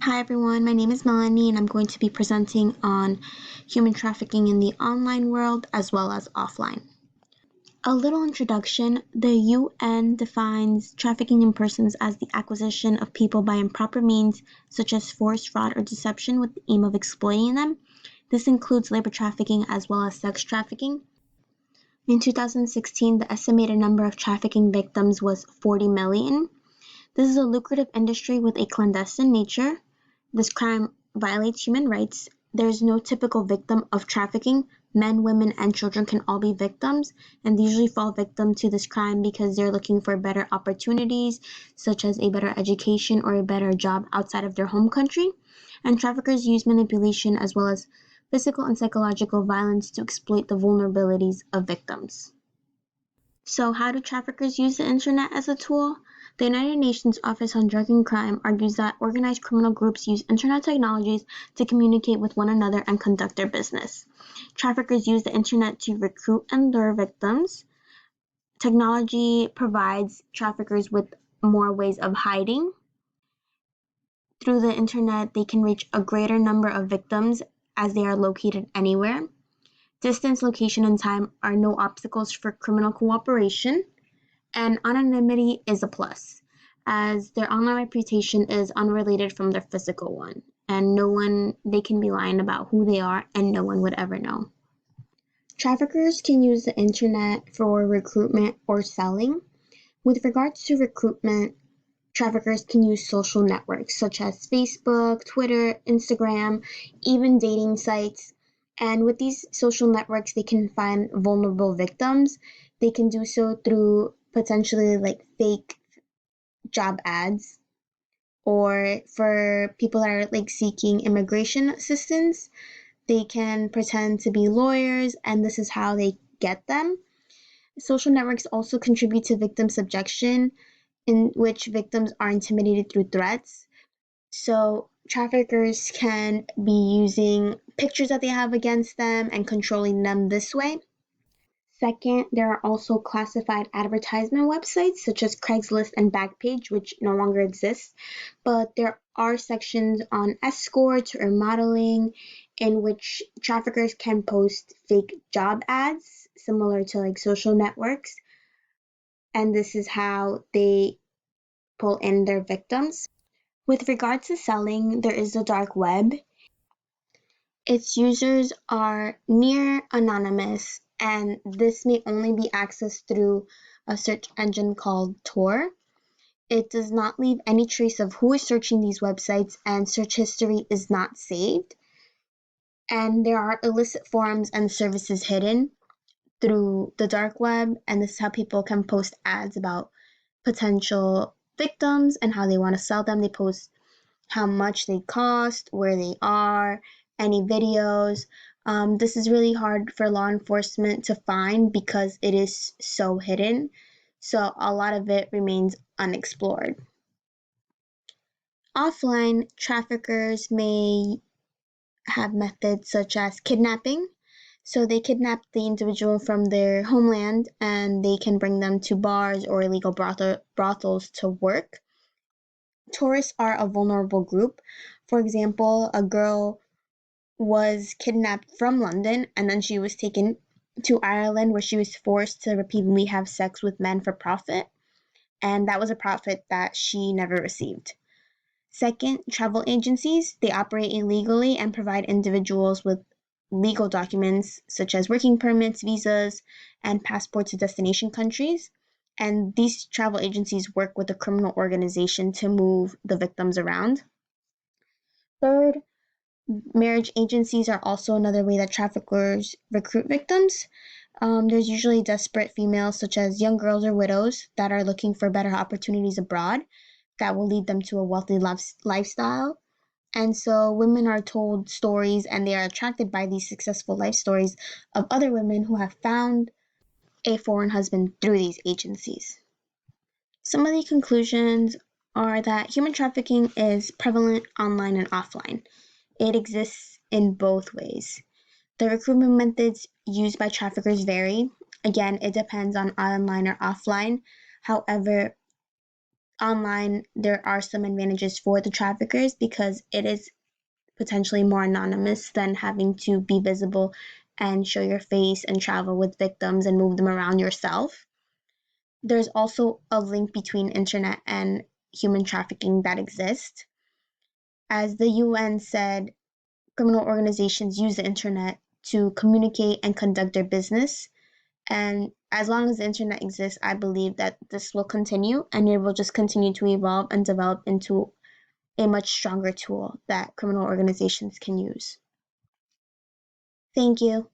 Hi everyone, my name is Melanie and I'm going to be presenting on human trafficking in the online world as well as offline. A little introduction. The UN defines trafficking in persons as the acquisition of people by improper means such as force, fraud, or deception with the aim of exploiting them. This includes labor trafficking as well as sex trafficking. In 2016, the estimated number of trafficking victims was 40 million. This is a lucrative industry with a clandestine nature. This crime violates human rights. There is no typical victim of trafficking. Men, women, and children can all be victims, and they usually fall victim to this crime because they're looking for better opportunities, such as a better education or a better job outside of their home country. And traffickers use manipulation as well as physical and psychological violence to exploit the vulnerabilities of victims. So, how do traffickers use the internet as a tool? The United Nations Office on Drug and Crime argues that organized criminal groups use internet technologies to communicate with one another and conduct their business. Traffickers use the internet to recruit and lure victims. Technology provides traffickers with more ways of hiding. Through the internet, they can reach a greater number of victims as they are located anywhere. Distance, location, and time are no obstacles for criminal cooperation. And anonymity is a plus, as their online reputation is unrelated from their physical one, and they can be lying about who they are, and no one would ever know. Traffickers can use the internet for recruitment or selling. With regards to recruitment, traffickers can use social networks such as Facebook, Twitter, Instagram, even dating sites. And with these social networks, they can find vulnerable victims. They can do so through potentially like fake job ads, or for people that are like seeking immigration assistance, they can pretend to be lawyers, and this is how they get them. Social networks also contribute to victim subjection, in which victims are intimidated through threats. So traffickers can be using pictures that they have against them and controlling them this way. Second, there are also classified advertisement websites such as Craigslist and Backpage, which no longer exist, but there are sections on escorts or modeling in which traffickers can post fake job ads similar to like social networks, and this is how they pull in their victims. With regards to selling, there is the dark web. Its users are near anonymous, and this may only be accessed through a search engine called Tor. It does not leave any trace of who is searching these websites, and search history is not saved. And there are illicit forums and services hidden through the dark web, and this is how people can post ads about potential victims and how they want to sell them. They post how much they cost, where they are, any videos. This is really hard for law enforcement to find because it is so hidden. So a lot of it remains unexplored. Offline, traffickers may have methods such as kidnapping. So they kidnap the individual from their homeland and they can bring them to bars or illegal brothels to work. Tourists are a vulnerable group. For example, a girl was kidnapped from London and then she was taken to Ireland where she was forced to repeatedly have sex with men for profit, and that was a profit that she never received. Second, travel agencies, they operate illegally and provide individuals with legal documents such as working permits, visas, and passports to destination countries. And these travel agencies work with a criminal organization to move the victims around. Third, marriage agencies are also another way that traffickers recruit victims. There's usually desperate females, such as young girls or widows, that are looking for better opportunities abroad that will lead them to a wealthy lifestyle. And so women are told stories and they are attracted by these successful life stories of other women who have found a foreign husband through these agencies. Some of the conclusions are that human trafficking is prevalent online and offline. It exists in both ways. The recruitment methods used by traffickers vary. Again, it depends on online or offline. However, online there are some advantages for the traffickers because it is potentially more anonymous than having to be visible and show your face and travel with victims and move them around yourself. There's also a link between internet and human trafficking that exists. As the UN said, criminal organizations use the internet to communicate and conduct their business. And as long as the internet exists, I believe that this will continue and it will just continue to evolve and develop into a much stronger tool that criminal organizations can use. Thank you.